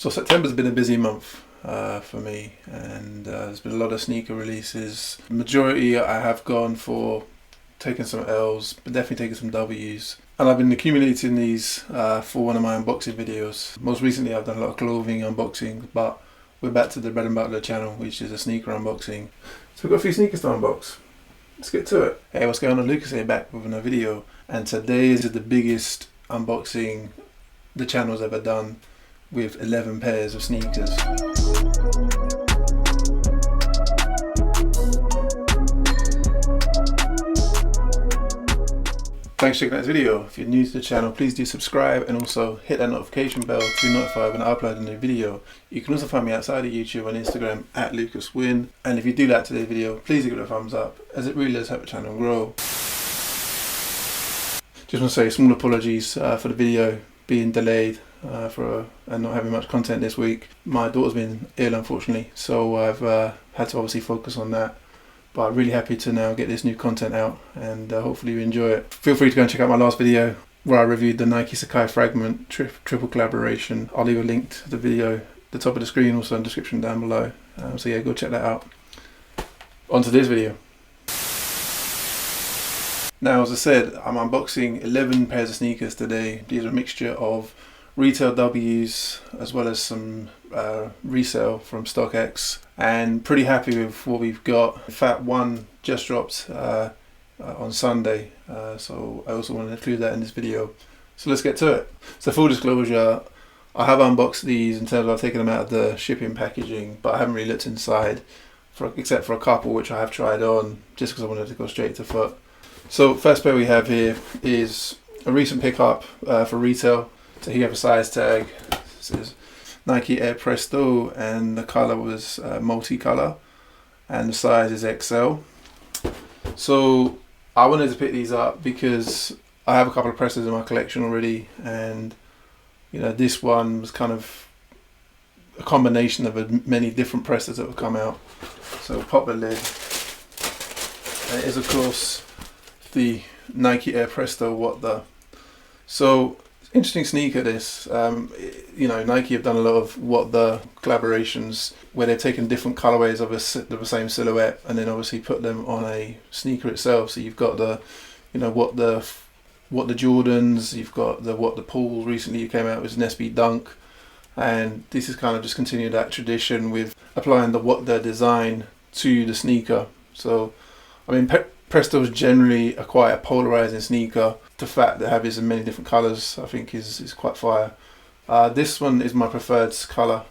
So September's been a busy month for me, and there's been a lot of sneaker releases. Majority I have gone for taking some L's, but definitely taking some W's. And I've been accumulating these for one of my unboxing videos. Most recently I've done a lot of clothing unboxing, but we're back to the bread and butter of the channel, which is a sneaker unboxing. So we've got a few sneakers to unbox. Let's get to it. Hey, what's going on? Lukas here, back with another video. And today is the biggest unboxing the channel's ever done, with 11 pairs of sneakers. Thanks for checking out this video. If you're new to the channel, please do subscribe and also hit that notification bell to be notified when I upload a new video. You can also find me outside of YouTube on Instagram at Lukas Winn. And if you do like today's video, please give it a thumbs up, as it really does help the channel grow. Just want to say small apologies for the video being delayed and not having much content this week. My daughter's been ill, unfortunately, so I've had to obviously focus on that. But I'm really happy to now get this new content out, and hopefully you enjoy it. Feel free to go and check out my last video where I reviewed the Nike Sacai Fragment triple collaboration. I'll leave a link to the video at the top of the screen, also in the description down below. So yeah, go check that out. On to this video. Now, as I said, I'm unboxing 11 pairs of sneakers today. These are a mixture of retail W's as well as some resale from StockX, and pretty happy with what we've got. In fact, one just dropped on Sunday, so I also want to include that in this video. So let's get to it. So full disclosure, I have unboxed these in terms of I've taken them out of the shipping packaging, but I haven't really looked inside except for a couple which I have tried on just because I wanted to go straight to foot. So first pair we have here is a recent pickup for retail. So here you have a size tag. This is Nike Air Presto, and the color was multicolor, and the size is XL. So I wanted to pick these up because I have a couple of Prestos in my collection already, and you know, this one was kind of a combination of many different Prestos that have come out. So pop the lid, and it is of course the Nike Air Presto What The. So interesting sneaker this. You know, Nike have done a lot of What The collaborations where they've taken different colorways of the same silhouette and then obviously put them on a sneaker itself. So you've got the, you know, What The Jordans, you've got the What The Pools. Recently you came out with an SB Dunk, and this is kind of just continued that tradition with applying the What The design to the sneaker. So I mean, Presto's generally quite a polarizing sneaker. The fact that they have this in many different colors, I think, is quite fire. This one is my preferred color.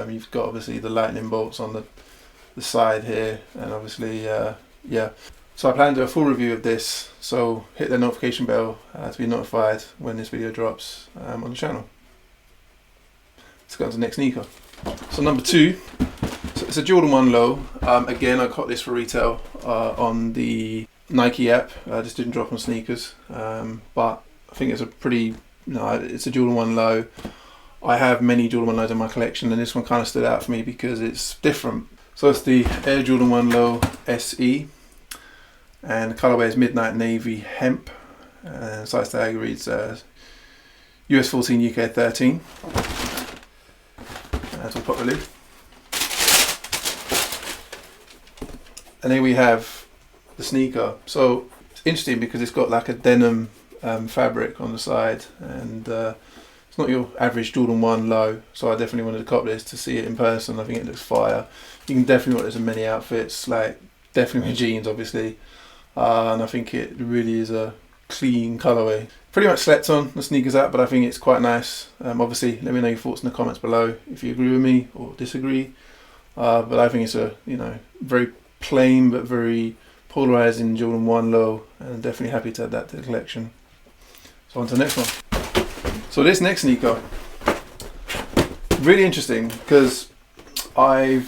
You've got obviously the lightning bolts on the side here, and obviously yeah. So I plan to do a full review of this, so hit the notification bell to be notified when this video drops on the channel. Let's go on to the next sneaker. So number two, so it's a Jordan 1 low. Again, I got this for retail on the Nike app. This didn't drop on sneakers, but I think it's a pretty, it's a Jordan 1 low. I have many Jordan 1 lows in my collection, and this one kind of stood out for me because it's different. So it's the Air Jordan 1 Low SE, and the colorway is Midnight Navy Hemp, and size tag reads US 14, UK 13. So we'll pop the lid. And here we have the sneaker. So it's interesting because it's got like a denim fabric on the side, and it's not your average Jordan 1 low, so I definitely wanted to cop this to see it in person. I think it looks fire. You can definitely wear this in many outfits, like definitely with jeans obviously, and I think it really is a clean colorway. Pretty much slept on the sneakers out, but I think it's quite nice. Obviously let me know your thoughts in the comments below if you agree with me or disagree, but I think it's a, you know, very plain but very polarizing Jordan 1 low, and definitely happy to add that to the collection. So on to the next one. So this next sneaker, really interesting because as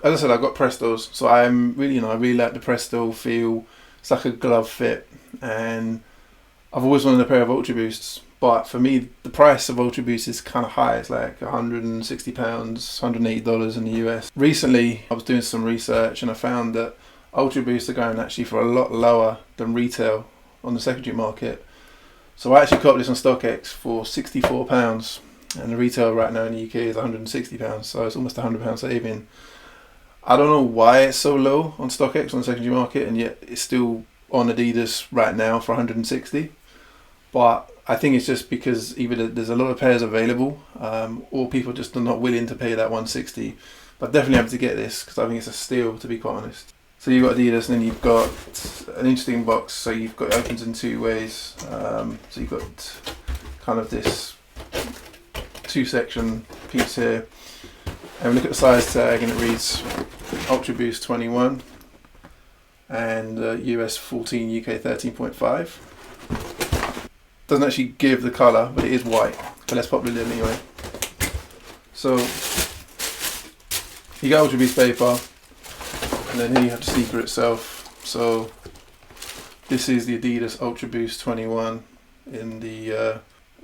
I said, I've got Prestos, so I'm really, I really like the Presto feel. It's like a glove fit, and I've always wanted a pair of Ultraboosts, but for me the price of Ultraboost is kind of high. It's like £160, $180 in the US. Recently I was doing some research and I found that Ultraboosts are going actually for a lot lower than retail on the secondary market. So I actually copped this on StockX for £64, and the retail right now in the UK is £160, so it's almost £100 saving. I don't know why it's so low on StockX on the secondary market, and yet it's still on Adidas right now for 160. But I think it's just because either there's a lot of pairs available, or people just are not willing to pay that 160. But definitely have to get this because I think it's a steal, to be quite honest. So you've got Adidas, and then you've got an interesting box. So you've got, it opens in two ways. So you've got kind of this two-section piece here. And we look at the size tag, and it reads Ultraboost 21 and US 14, UK 13.5. Doesn't actually give the colour, but it is white. But let's pop it in anyway. So you got Ultraboost paper, and then here you have the sneaker itself. So this is the Adidas Ultraboost 21 in the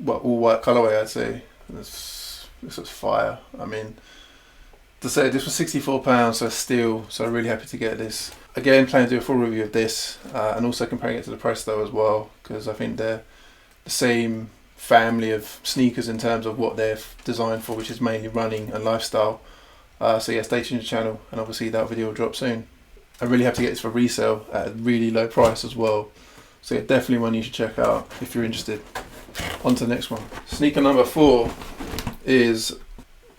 all white colourway, I'd say. This is fire. I mean, to say this was £64, so steal. So I'm really happy to get this. Again, planning to do a full review of this, and also comparing it to the Presto as well, because I think they're the same family of sneakers in terms of what they're designed for, which is mainly running and lifestyle. So yeah, stay tuned to the channel, and obviously that video will drop soon. I really have to get this for resale at a really low price as well. So yeah, definitely one you should check out if you're interested. On to the next one. Sneaker number 4 is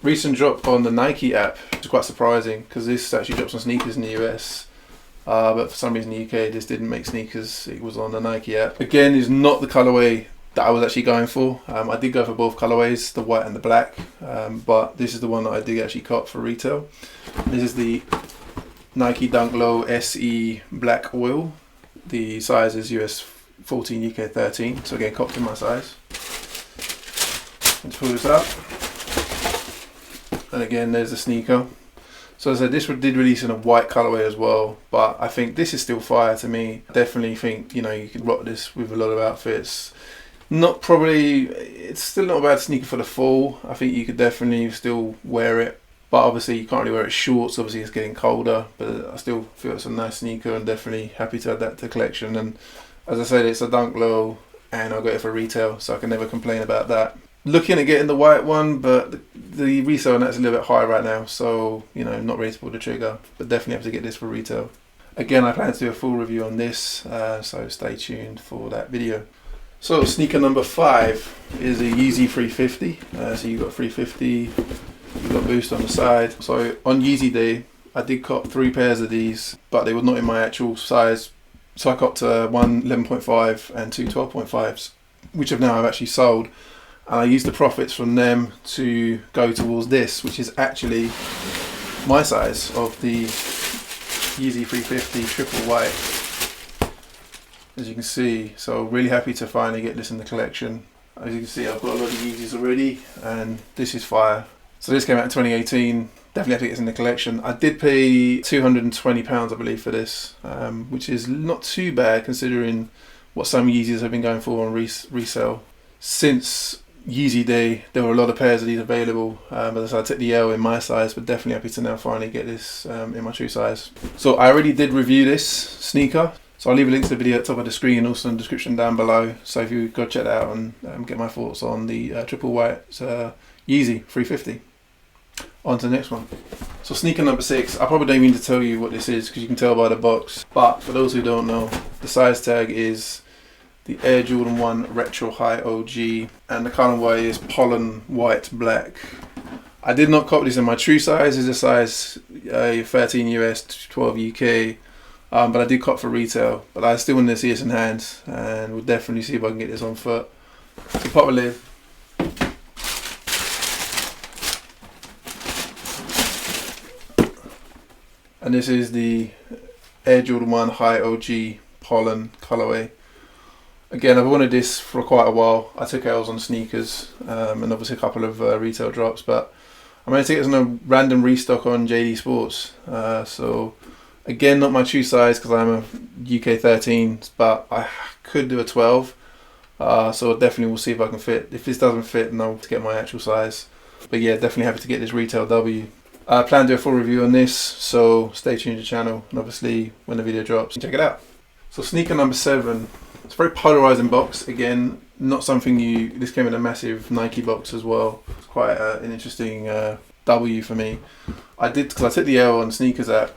recent drop on the Nike app, which is quite surprising because this actually drops on sneakers in the US. But for some reason in the UK this didn't make sneakers, it was on the Nike app. Again, is not the colourway that I was actually going for. I did go for both colourways, the white and the black, but this is the one that I did actually cop for retail. This is the Nike Dunk Low SE Black Oil. The size is US 14, UK 13, so again copped in my size. Let's pull this up, and again there's the sneaker. So as I said, this did release in a white colourway as well, but I think this is still fire to me. Definitely think, you know, you can rock this with a lot of outfits. It's still not a bad sneaker for the fall. I think you could definitely still wear it, but obviously you can't really wear it shorts. Obviously it's getting colder, but I still feel it's a nice sneaker, and definitely happy to add that to the collection. And as I said, it's a Dunk Low, and I'll get it for retail, so I can never complain about that. Looking at getting the white one, but the resale on that's a little bit high right now, so you know, not ready to pull the trigger, but definitely have to get this for retail. Again, I plan to do a full review on this, so stay tuned for that video. So sneaker number 5 is a Yeezy 350. So you've got 350, you've got Boost on the side. So on Yeezy Day, I did cop 3 pairs of these, but they were not in my actual size. So I copped one 11.5 and two 12.5s, which have now I've actually sold. And I used the profits from them to go towards this, which is actually my size of the Yeezy 350 triple white, as you can see. So really happy to finally get this in the collection. As you can see, I've got a lot of Yeezys already, and this is fire. So this came out in 2018. Definitely have to get this in the collection. I did pay £220, I believe, for this, which is not too bad considering what some Yeezys have been going for on resale. Since Yeezy Day, there were a lot of pairs of these available, but I took the L in my size, but definitely happy to now finally get this in my true size. So I already did review this sneaker, so I'll leave a link to the video at the top of the screen, and also in the description down below, so if you go check that out and get my thoughts on the triple white Yeezy 350. On to the next one. So sneaker number 6, I probably don't mean to tell you what this is because you can tell by the box, but for those who don't know, the size tag is the Air Jordan 1 Retro High OG, and the colorway is Pollen White Black. I did not cop this in my true size. It's a size 13 US, 12 UK, but I did cop for retail. But I still want to see this in hand, and we'll definitely see if I can get this on foot. So pop a lid. And this is the Air Jordan 1 High OG Pollen colorway. Again, I've wanted this for quite a while. I took L's on sneakers, and obviously a couple of retail drops, but I'm going to take it as a random restock on JD Sports. So again, not my true size because I'm a UK 13, but I could do a 12. So definitely we'll see if I can fit. If this doesn't fit, then I'll get my actual size. But yeah, definitely happy to get this retail W. I plan to do a full review on this, so stay tuned to the channel, and obviously when the video drops, check it out. So sneaker number 7. It's a very polarizing box. Again, Not something this came in a massive Nike box as well. It's quite an interesting W for me. Because I took the L on Sneakers app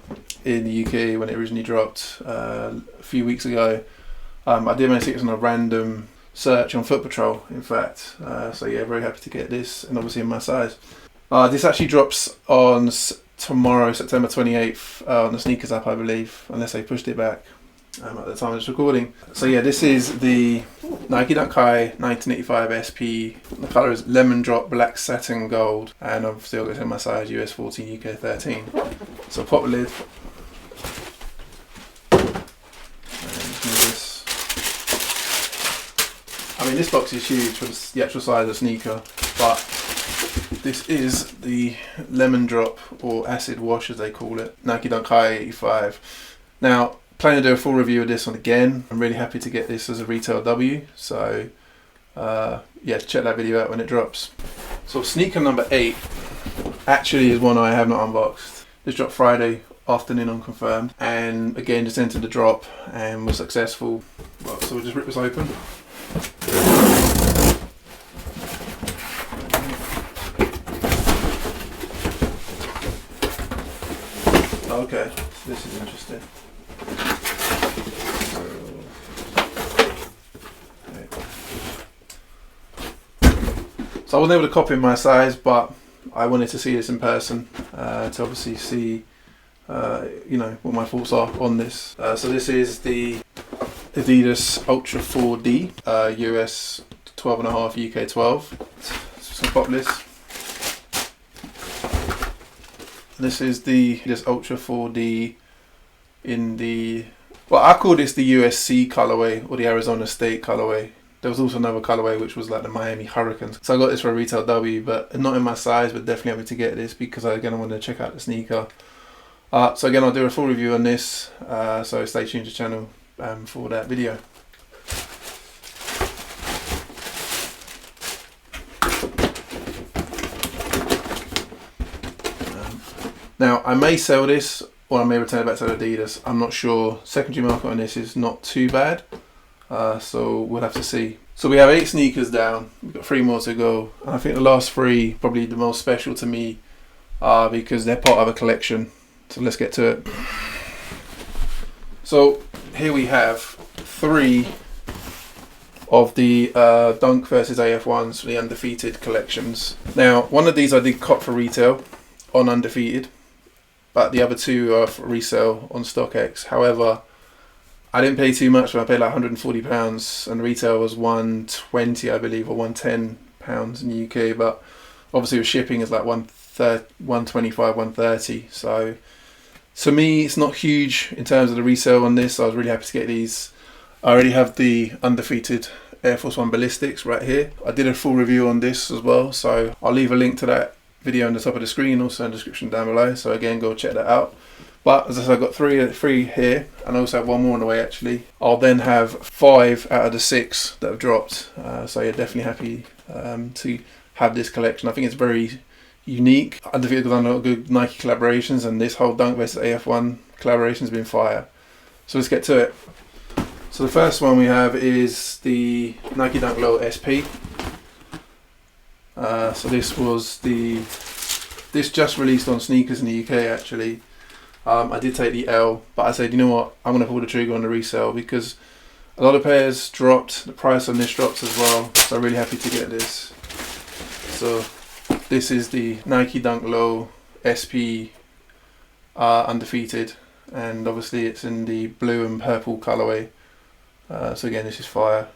in the UK when it originally dropped a few weeks ago. I did manage to get it on a random search on Foot Patrol, in fact. So yeah, very happy to get this, and obviously in my size. This actually drops on tomorrow, September 28th, on the Sneakers app, I believe, unless they pushed it back at the time of this recording. So yeah, this is the Nike Dunk High 1985 SP. The colour is Lemon Drop Black Satin Gold, and I've still got it in my size, US 14, UK 13. So pop the lid. I mean, this box is huge for the actual size of the sneaker, but this is the Lemon Drop, or Acid Wash as they call it, Nike Dunk High 85. Now, planning to do a full review of this one again. I'm really happy to get this as a retail W, so yeah, check that video out when it drops. So sneaker number 8 actually is one I have not unboxed. This dropped Friday afternoon unconfirmed, and again just entered the drop and was successful. Well, so we'll just rip this open. Okay, so this is interesting. So I wasn't able to copy in my size, but I wanted to see this in person to obviously see, you know, what my thoughts are on this. So this is the Adidas Ultra 4D, US 12.5, UK 12. So pop this. This is the Adidas Ultra 4D in the, well, I call this the USC colorway or the Arizona State colorway. There was also another colorway which was like the Miami Hurricanes. So I got this for a retail W, but not in my size, but definitely happy to get this because again I want to check out the sneaker. So again, I'll do a full review on this, so stay tuned to the channel for that video. Now I may sell this or I may return it back to Adidas. I'm not sure. Secondary market on this is not too bad, so we'll have to see. So we have 8 sneakers down. We've got 3 more to go. And I think the last 3 probably the most special to me because they're part of a collection. So let's get to it. So here we have 3 of the Dunk versus AF1s for the Undefeated collections. Now one of these I did cop for retail on Undefeated, but the other 2 are for resale on StockX. However, I didn't pay too much, but I paid like £140 and retail was £120 I believe, or £110 in the UK, but obviously with shipping is like £125, £130. So to me it's not huge in terms of the resale on this. So I was really happy to get these. I already have the Undefeated Air Force One Ballistics right here. I did a full review on this as well, so I'll leave a link to that video on the top of the screen, also in the description down below, so again go check that out. But as I said, I've got 3 here, and I also have 1 more on the way actually. I'll then have 5 out of the 6 that have dropped, so yeah, definitely happy to have this collection. I think it's very unique. Undefeated have done a lot of good Nike collaborations, and this whole Dunk vs AF1 collaboration has been fire. So let's get to it. So the first one we have is the Nike Dunk Low SP. So this just released on Sneakers in the UK actually. I did take the L, but I said, you know what, I'm going to pull the trigger on the resale because a lot of pairs dropped, the price on this dropped as well, so I'm really happy to get this. So this is the Nike Dunk Low SP Undefeated, and obviously it's in the blue and purple colorway. So again, this is fire.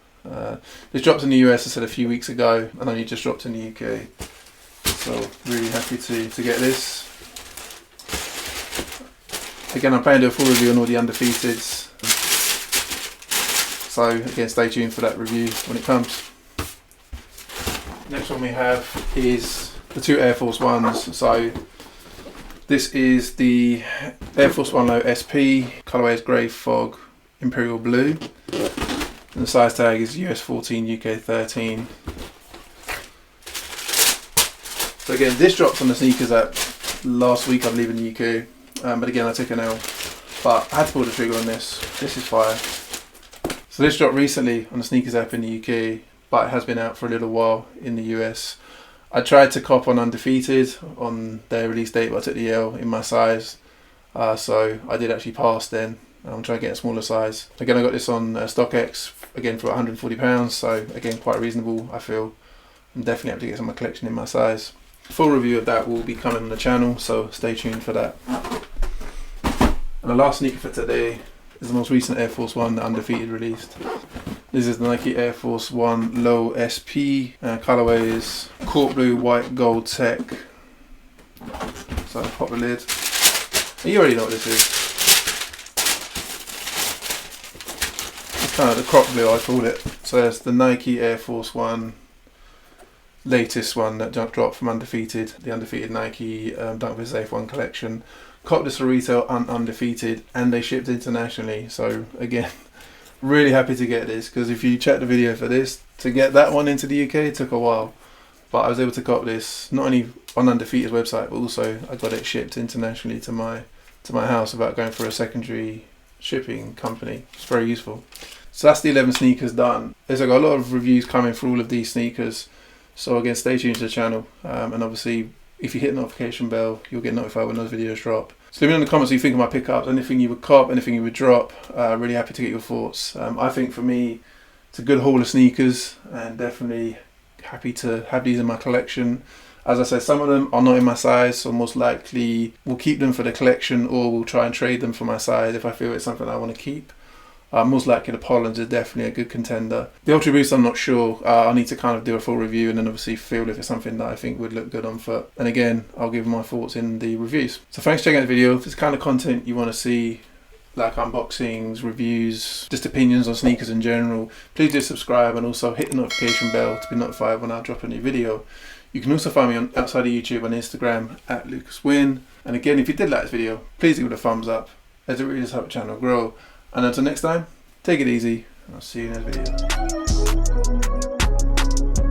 This dropped in the US, I said, a few weeks ago, and only just dropped in the UK. So really happy to get this. Again, I'm planning to do a full review on all the Undefeateds. So again, stay tuned for that review when it comes. Next one we have is the 2 Air Force Ones. So this is the Air Force One Low SP, colorway is Grey Fog Imperial Blue. And the size tag is US 14, UK 13. So again, this dropped on the Sneakers app last week, I believe, in the UK. But again, I took an L. But I had to pull the trigger on this. This is fire. So this dropped recently on the Sneakers app in the UK, but it has been out for a little while in the US. I tried to cop on Undefeated on their release date, but I took the L in my size. So I did actually pass then. I'm trying to get a smaller size. Again, I got this on StockX, again for £140, so again quite reasonable I feel. I'm definitely have to get some of my collection in my size. Full review of that will be coming on the channel, so stay tuned for that. And the last sneaker for today is the most recent Air Force One that Undefeated released. This is the Nike Air Force One Low SP. Colorway is Court Blue, White, Gold Tech. So pop the lid. You already know what this is. It's kind of the crop blue I call it. So there's the Nike Air Force One, latest one that dropped from Undefeated, the Undefeated Nike Dunk vs Safe 1 collection. Copped this for retail Undefeated, and they shipped internationally. So again, really happy to get this, because if you check the video for this, to get that one into the UK it took a while. But I was able to cop this not only on Undefeated's website, but also I got it shipped internationally to my house without going for a secondary shipping company. It's very useful. So that's the 11 sneakers done. There's got a lot of reviews coming for all of these sneakers. So again, stay tuned to the channel, and obviously if you hit the notification bell, you'll get notified when those videos drop. So let me know in the comments what you think of my pickups, anything you would cop, anything you would drop. Really happy to get your thoughts. I think for me, it's a good haul of sneakers, and definitely happy to have these in my collection. As I said, some of them are not in my size, so most likely we'll keep them for the collection, or we'll try and trade them for my size if I feel it's something I want to keep. Most likely the Pollens is definitely a good contender. The Ultraboost I'm not sure. I need to kind of do a full review and then obviously feel if it's something that I think would look good on foot. And again, I'll give my thoughts in the reviews. So thanks for checking out the video. If it's the kind of content you want to see, like unboxings, reviews, just opinions on sneakers in general, please do subscribe and also hit the notification bell to be notified when I drop a new video. You can also find me outside of YouTube on Instagram at Lukas Winn. And again, if you did like this video, please give it a thumbs up, as it really does help the channel grow. And until next time, take it easy. I'll see you in the next video.